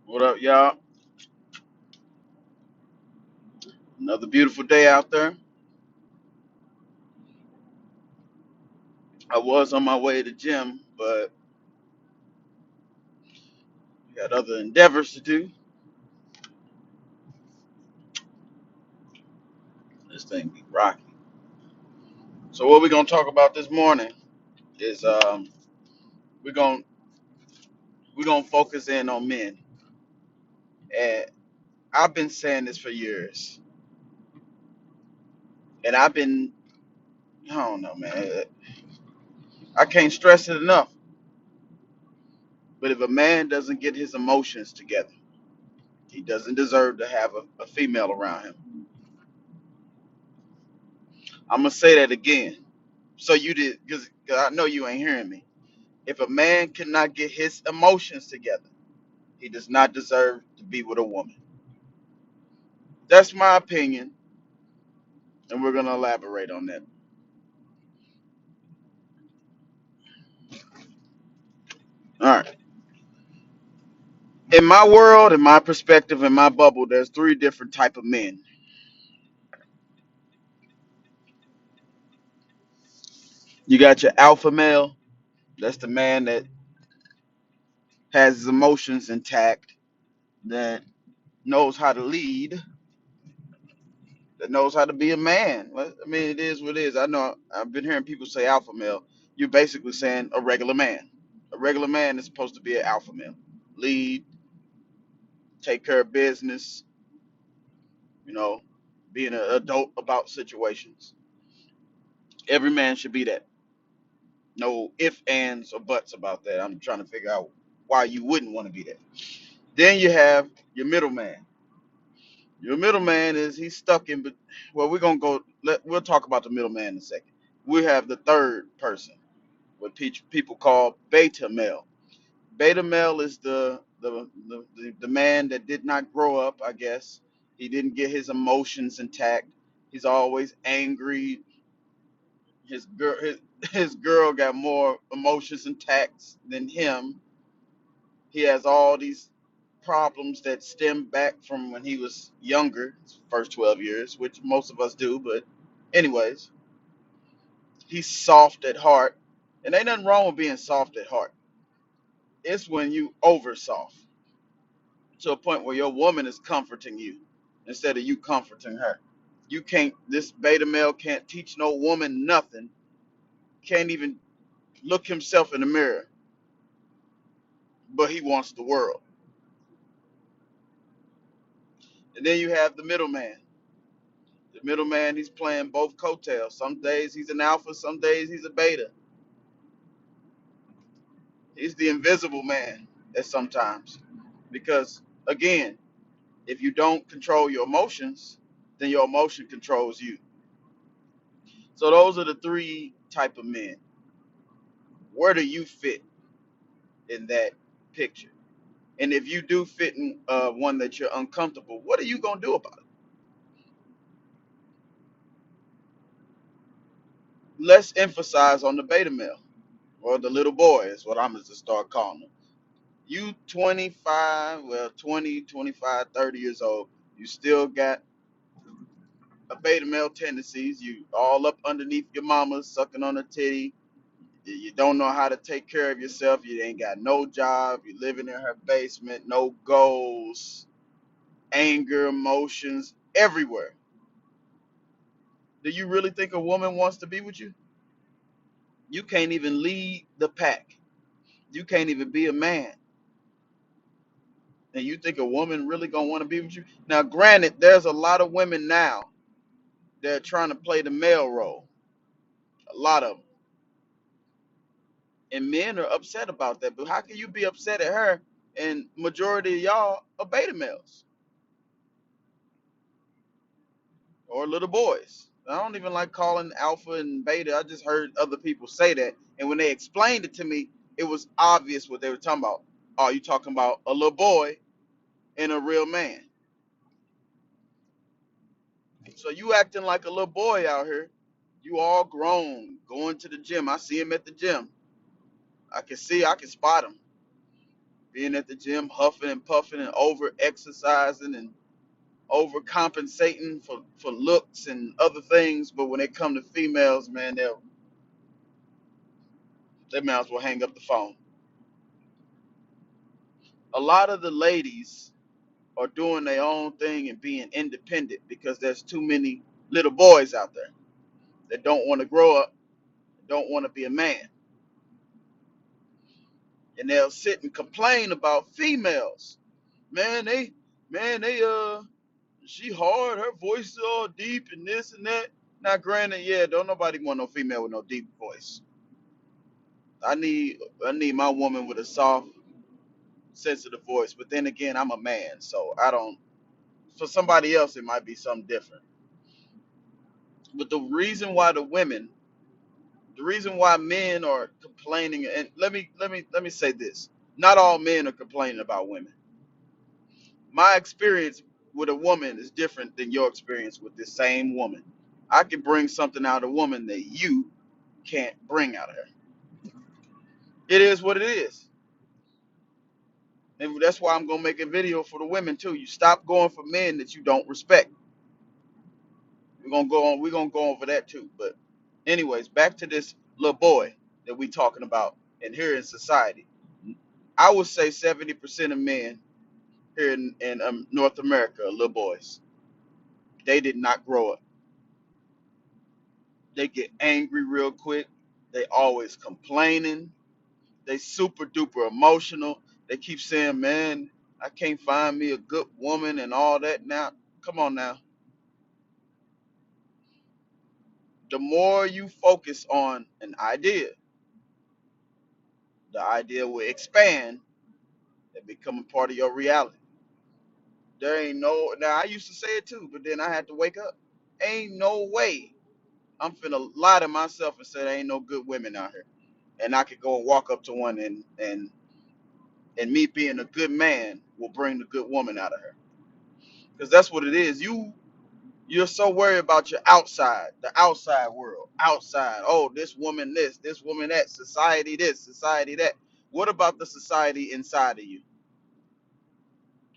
What up, y'all? Another beautiful day out there. I was on my way to the gym, but got other endeavors to do. This thing be rocky. So what we're gonna talk about this morning is we're gonna we're gonna focus in on men. And I've been saying this for years, and I don't know, man. I can't stress it enough. But if a man doesn't get his emotions together, he doesn't deserve to have a female around him. I'm gonna say that again. So you did, because I know you ain't hearing me. If a man cannot get his emotions together, he does not deserve to be with a woman. That's my opinion, and we're going to elaborate on that. All right. In my world, in my perspective, in my bubble, there's three different type of men. You got your alpha male. That's the man that has his emotions intact, that knows how to lead, that knows how to be a man. Well, I mean, it is what it is. I know I've been hearing people say alpha male. You're basically saying a regular man. A regular man is supposed to be an alpha male. Lead, take care of business, you know, being an adult about situations. Every man should be that. No ifs, ands, or buts about that. I'm trying to figure out why you wouldn't want to be that. Then you have your middleman. Your middleman is he's stuck in, but well, we're gonna go. We'll talk about the middleman in a second. We have the third person, what people call beta male. Beta male is the man that did not grow up. I guess he didn't get his emotions intact. He's always angry. His girl got more emotions intact than him. He has all these problems that stem back from when he was younger, his first 12 years, which most of us do. But anyways, he's soft at heart, and ain't nothing wrong with being soft at heart. It's when you over soft to a point where your woman is comforting you instead of you comforting her. You can't. This beta male can't teach no woman nothing. Can't even look himself in the mirror, but he wants the world. And then you have the middleman. The middleman, he's playing both coattails. Some days he's an alpha, some days he's a beta. He's the invisible man at sometimes. Because again, if you don't control your emotions, then your emotion controls you. So those are the three type of men. Where do you fit in that picture? And if you do fit in one that you're uncomfortable, what are you gonna do about it? Let's emphasize on the beta male or the little boy is what I'm gonna start calling him. You 25, well 20, 25, 30 years old, you still got a beta male tendencies. You all up underneath your mama, sucking on a titty. You don't know how to take care of yourself. You ain't got no job. You living in her basement, no goals, anger, emotions everywhere. Do you really think a woman wants to be with you? You can't even lead the pack. You can't even be a man. And you think a woman really gonna want to be with you? Now, granted, there's a lot of women now that are trying to play the male role. A lot of them. And men are upset about that. But how can you be upset at her and majority of y'all are beta males or little boys? I don't even like calling alpha and beta. I just heard other people say that. And when they explained it to me, it was obvious what they were talking about. Oh, you talking about a little boy and a real man. So you acting like a little boy out here. You all grown, going to the gym. I see him at the gym. I can spot him. being at the gym, huffing and puffing and over exercising and overcompensating for looks and other things. But when it come to females, man, they might as well hang up the phone. A lot of the ladies are doing their own thing and being independent because there's too many little boys out there that don't want to grow up, don't want to be a man. And they'll sit and complain about females. Man, they she hard, her voice is all deep and this and that. Now granted, yeah, don't nobody want no female with no deep voice. I need I need my woman with a soft, sensitive voice. But then again, I'm a man, so I don't, for somebody else it might be something different. But the reason why men are complaining, and let me say this: not all men are complaining about women. My experience with a woman is different than your experience with this same woman. I can bring something out of a woman that you can't bring out of her. It is what it is. And that's why I'm gonna make a video for the women too. You stop going for men that you don't respect. We're gonna go over that too. But anyways, back to this little boy that we talking about and here in society. I would say 70% of men here in North America are little boys. They did not grow up. They get angry real quick. They always complaining. They super duper emotional. They keep saying, "Man, I can't find me a good woman and all that." Now, come on now. The more you focus on an idea, the idea will expand and become a part of your reality. There ain't no. Now I used to say it too, but then I had to wake up. Ain't no way I'm finna lie to myself and say there ain't no good women out here, and I could go and walk up to one and me being a good man will bring the good woman out of her. Because that's what it is. You're so worried about your outside, the outside world, outside. Oh, this woman that, society this, society that. What about the society inside of you?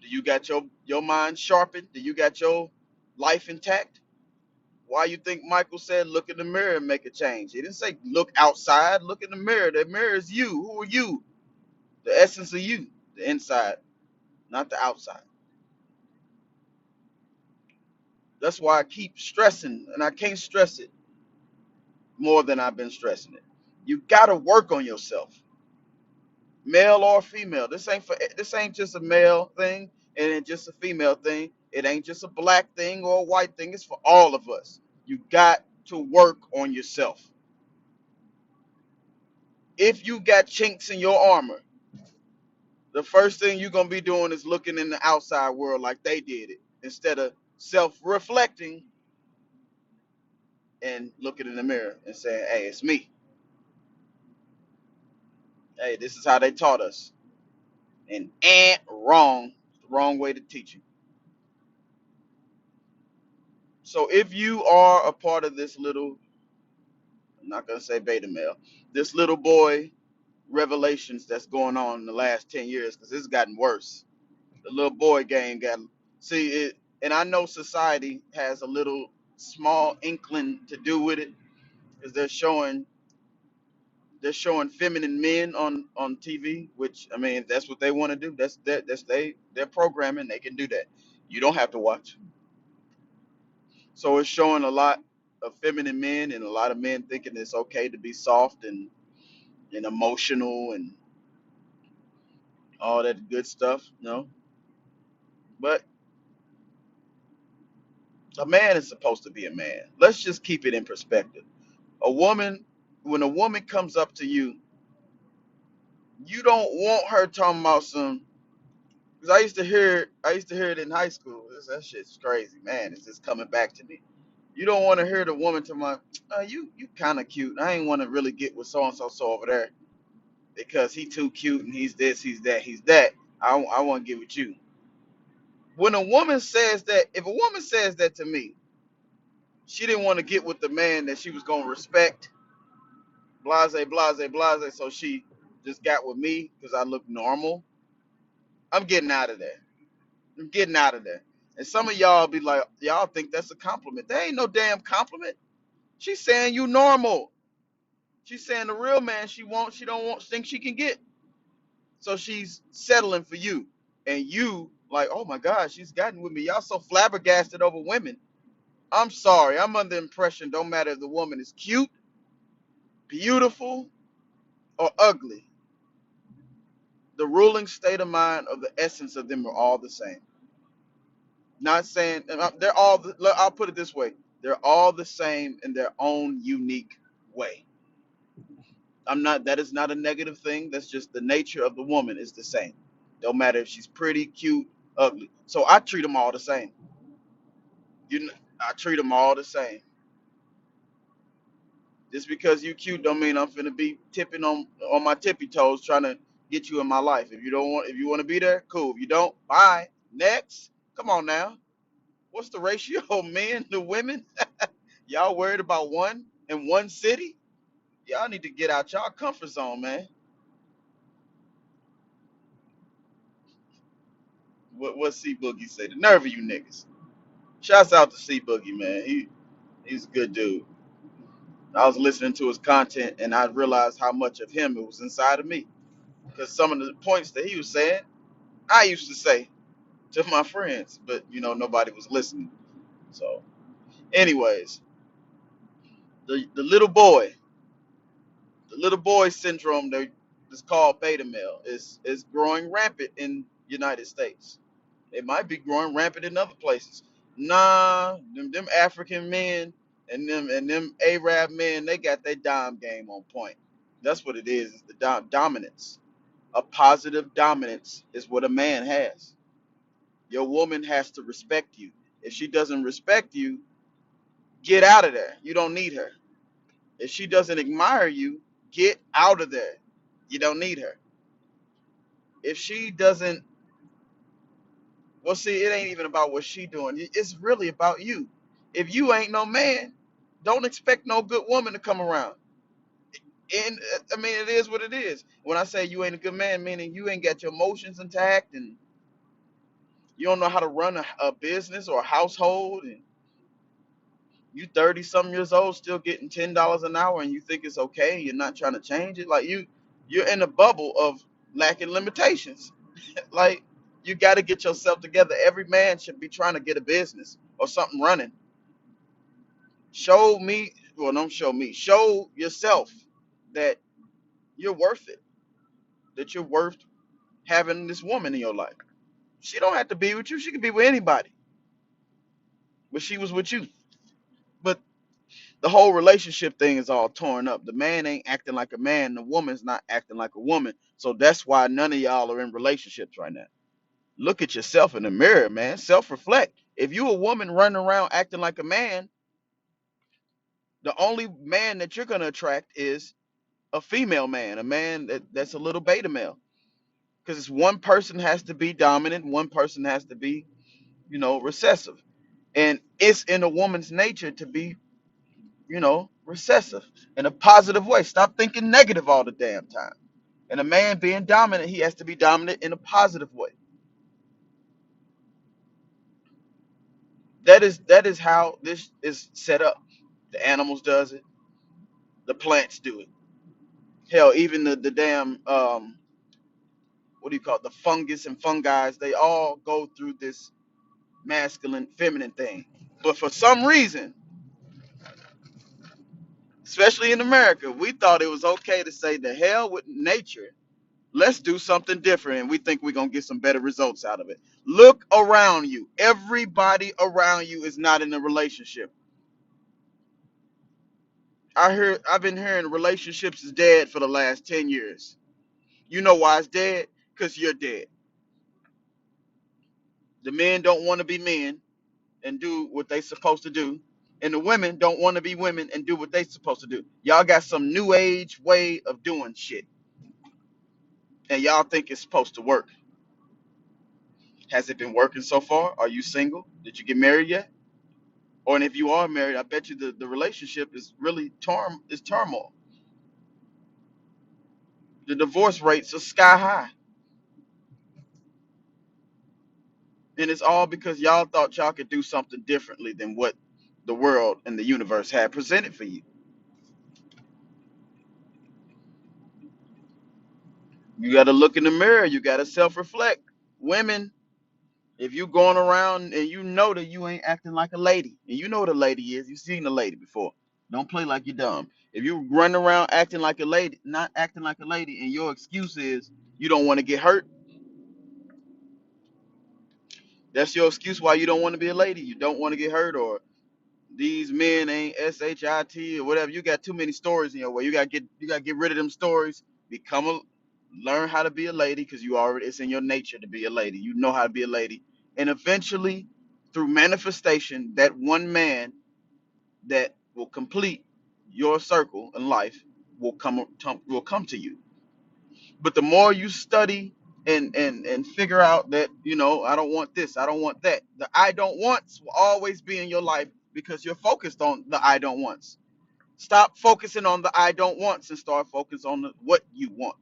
Do you got your mind sharpened? Do you got your life intact? Why you think Michael said look in the mirror and make a change? He didn't say look outside, look in the mirror. The mirror is you. Who are you? The essence of you, the inside, not the outside. That's why I keep stressing, and I can't stress it more than I've been stressing it. You gotta work on yourself, male or female. This ain't just a male thing, and it's just a female thing. It ain't just a black thing or a white thing. It's for all of us. You got to work on yourself. If you got chinks in your armor, the first thing you're gonna be doing is looking in the outside world like they did it, instead of self-reflecting and looking in the mirror and saying, "Hey, it's me. Hey, this is how they taught us." And wrong, the wrong way to teach you. So if you are a part of this little, I'm not gonna say beta male, this little boy revelations that's going on in the last 10 years, because it's gotten worse. The little boy game got, see it, and I know society has a little small inkling to do with it, because they're showing feminine men on TV, which I mean that's what they want to do. That's their programming. They can do that. You don't have to watch. So it's showing a lot of feminine men and a lot of men thinking it's okay to be soft and emotional and all that good stuff, But a man is supposed to be a man. Let's just keep it in perspective. A woman, when a woman comes up to you, you don't want her talking about some. Because I used to hear it in high school. That shit's crazy, man. It's just coming back to me. You don't want to hear the woman talking about, you kind of cute. I ain't want to really get with so and so over there because he too cute and he's this, he's that, he's that. I want to get with you. When a woman says that, if a woman says that to me, she didn't want to get with the man that she was gonna respect, blase, blase, blase. So she just got with me because I look normal. I'm getting out of there. I'm getting out of there. And some of y'all be like, y'all think that's a compliment. That ain't no damn compliment. She's saying you normal. She's saying the real man she wants, she don't want, think she can get. So she's settling for you. And you, like, oh my God, she's gotten with me. Y'all so flabbergasted over women. I'm sorry. I'm under the impression don't matter if the woman is cute, beautiful, or ugly. The ruling state of mind of the essence of them are all the same. Not saying they're all. I'll put it this way: they're all the same in their own unique way. I'm not. That is not a negative thing. That's just the nature of the woman is the same. Don't matter if she's pretty, cute, ugly. So I treat them all the same. I treat them all the same. Just because you cute don't mean I'm finna be tipping on my tippy toes trying to get you in my life. If you want to be there, cool. If you don't, bye. Next. Come on now. What's the ratio of men to women? Y'all worried about one in one city? Y'all need to get out y'all comfort zone, man. What C Boogie say? The nerve of you niggas. Shouts out to C Boogie, man. He's a good dude. I was listening to his content and I realized how much of him it was inside of me. Because some of the points that he was saying, I used to say to my friends, but nobody was listening. So, anyways, the little boy syndrome that is called beta male is growing rampant in United States. It might be growing rampant in other places. Nah, them African men and them Arab men, they got their dime game on point. That's what it is. It's the dominance. A positive dominance is what a man has. Your woman has to respect you. If she doesn't respect you, get out of there. You don't need her. If she doesn't admire you, get out of there. You don't need her. If she doesn't, well, see, it ain't even about what she doing. It's really about you. If you ain't no man, don't expect no good woman to come around. And I mean, it is what it is. When I say you ain't a good man, meaning you ain't got your emotions intact and you don't know how to run a business or a household, and you 30 something years old still getting $10 an hour and you think it's okay, you're not trying to change it. Like you're in a bubble of lacking limitations. Like you got to get yourself together. Every man should be trying to get a business or something running. Show me, well, don't show me, show yourself that you're worth it, that you're worth having this woman in your life. She don't have to be with you, she can be with anybody, but she was with you. But the whole relationship thing is all torn up. The man ain't acting like a man, the woman's not acting like a woman. So that's why none of y'all are in relationships right now. Look at yourself in the mirror, man. Self reflect. If you a woman running around acting like a man, the only man that you're gonna attract is a female man, a man that's a little beta male. Because it's one person has to be dominant, one person has to be, recessive. And it's in a woman's nature to be, recessive in a positive way. Stop thinking negative all the damn time. And a man being dominant, he has to be dominant in a positive way. That is how this is set up. The animals does it, the plants do it. Hell, even the damn what do you call it? The fungus and fungi, they all go through this masculine feminine thing. But for some reason, especially in America, we thought it was okay to say the hell with nature. Let's do something different and we think we're going to get some better results out of it. Look around you. Everybody around you is not in a relationship. I've been hearing relationships is dead for the last 10 years. You know why it's dead? Cuz you're dead. The men don't want to be men and do what they supposed to do. And the women don't want to be women and do what they supposed to do. Y'all got some new age way of doing shit. And y'all think it's supposed to work. Has it been working so far? Are you single? Did you get married yet? Or and if you are married, I bet you the relationship is really turmoil. The divorce rates are sky high. And it's all because y'all thought y'all could do something differently than what the world and the universe had presented for you. You got to look in the mirror. You got to self-reflect. Women, if you going around and you know that you ain't acting like a lady, and you know what a lady is, you seen a lady before. Don't play like you're dumb. If you run around acting like a lady, not acting like a lady, and your excuse is you don't want to get hurt, that's your excuse why you don't want to be a lady. You don't want to get hurt, or these men ain't shit or whatever. You got too many stories in your way. You gotta get rid of them stories. Learn how to be a lady because it's in your nature to be a lady. You know how to be a lady, and eventually, through manifestation, that one man that will complete your circle in life will come to you. But the more you study and figure out that I don't want this, I don't want that. The I don't wants will always be in your life because you're focused on the I don't wants. Stop focusing on the I don't wants and start focus on what you want.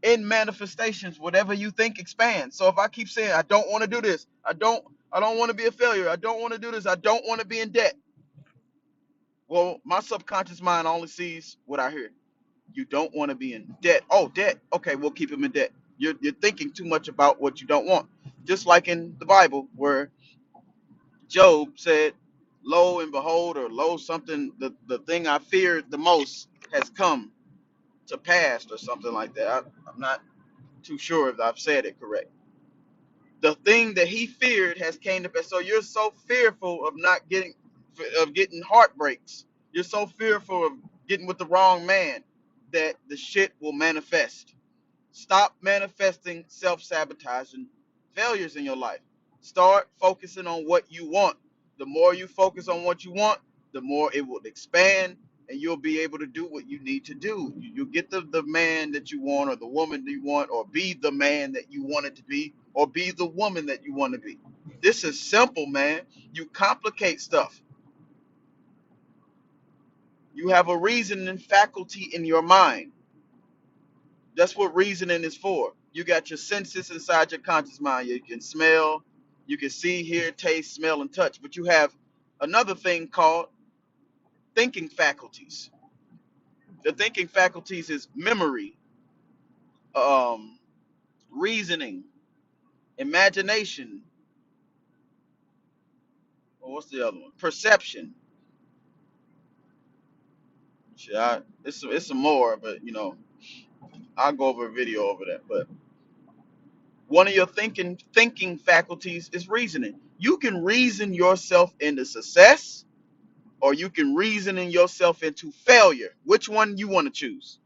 In manifestations, whatever you think expands. So if I keep saying I don't want to do this, I don't want to be a failure, I don't want to do this, I don't want to be in debt. Well, my subconscious mind only sees what I hear. You don't want to be in debt. Oh, debt. Okay, we'll keep him in debt. You're thinking too much about what you don't want. Just like in the Bible where Job said, "Lo and behold," or "Lo something, the thing I feared the most has come to pass," or something like that. I'm not too sure if I've said it correct. The thing that he feared has came to pass. So you're so fearful of not getting heartbreaks. You're so fearful of getting with the wrong man that the shit will manifest. Stop manifesting self-sabotaging failures in your life. Start focusing on what you want. The more you focus on what you want, the more it will expand and you'll be able to do what you need to do. You'll get the man that you want or the woman that you want, or be the man that you want it to be, or be the woman that you want to be. This is simple, man. You complicate stuff. You have a reasoning faculty in your mind. That's what reasoning is for. You got your senses inside your conscious mind. You can smell, you can see, hear, taste, smell, and touch. But you have another thing called thinking faculties. The thinking faculties is memory, um, reasoning, imagination. Or what's the other one? Perception. Shit, it's some more, but I'll go over a video over that. But one of your thinking faculties is reasoning. You can reason yourself into success, or you can reason in yourself into failure. Which one you want to choose?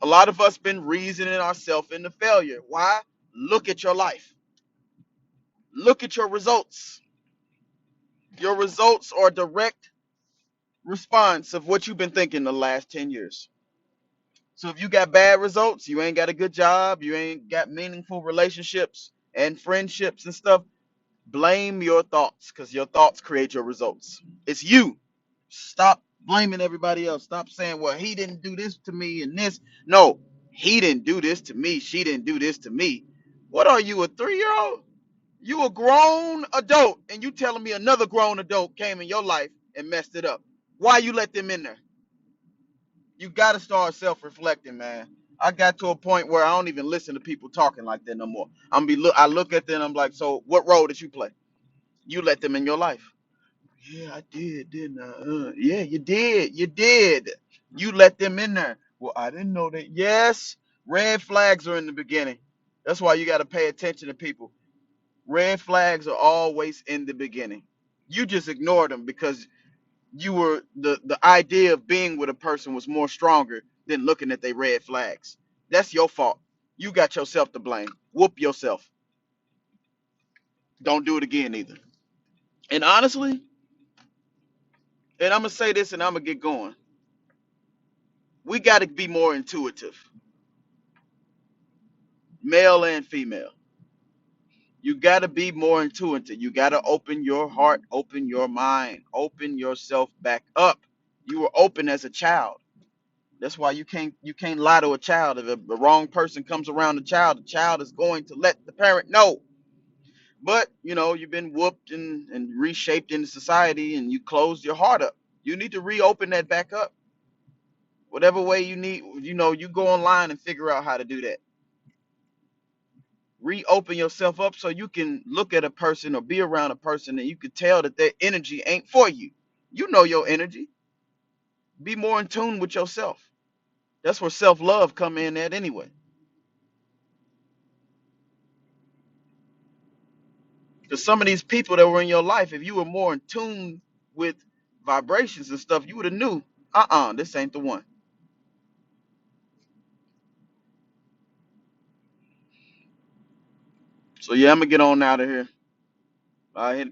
A lot of us been reasoning ourselves into failure. Why? Look at your life. Look at your results. Your results are a direct response of what you've been thinking the last 10 years. So if you got bad results, you ain't got a good job, you ain't got meaningful relationships and friendships and stuff, blame your thoughts because your thoughts create your results. It's you. Stop blaming everybody else. Stop saying, well, he didn't do this to me and this. No, he didn't do this to me. She didn't do this to me. What are you, a 3-year-old? You a grown adult, and you telling me another grown adult came in your life and messed it up. Why you let them in there? You got to start self-reflecting, man. I got to a point where I don't even listen to people talking like that no more. I look at them, I'm like, so what role did you play? You let them in your life. Yeah, I did, didn't I? Yeah, you did. You did. You let them in there. Well, I didn't know that. Yes, red flags are in the beginning. That's why you got to pay attention to people. Red flags are always in the beginning. You just ignored them because the idea of being with a person was more stronger than looking at their red flags. That's your fault. You got yourself to blame. Whoop yourself. Don't do it again either. And honestly, and I'm gonna say this and I'm gonna get going. We got to be more intuitive, male and female. You got to be more intuitive. You got to open your heart, open your mind, open yourself back up. You were open as a child. That's why you can't lie to a child. If the wrong person comes around the child is going to let the parent know. But you've been whooped and reshaped into society, and you closed your heart up. You need to reopen that back up. Whatever way you need, you go online and figure out how to do that. Reopen yourself up so you can look at a person or be around a person and you can tell that their energy ain't for you. You know your energy. Be more in tune with yourself. That's where self-love come in at anyway. Because some of these people that were in your life, if you were more in tune with vibrations and stuff, you would have knew, this ain't the one. So yeah, I'm gonna get on out of here. I hit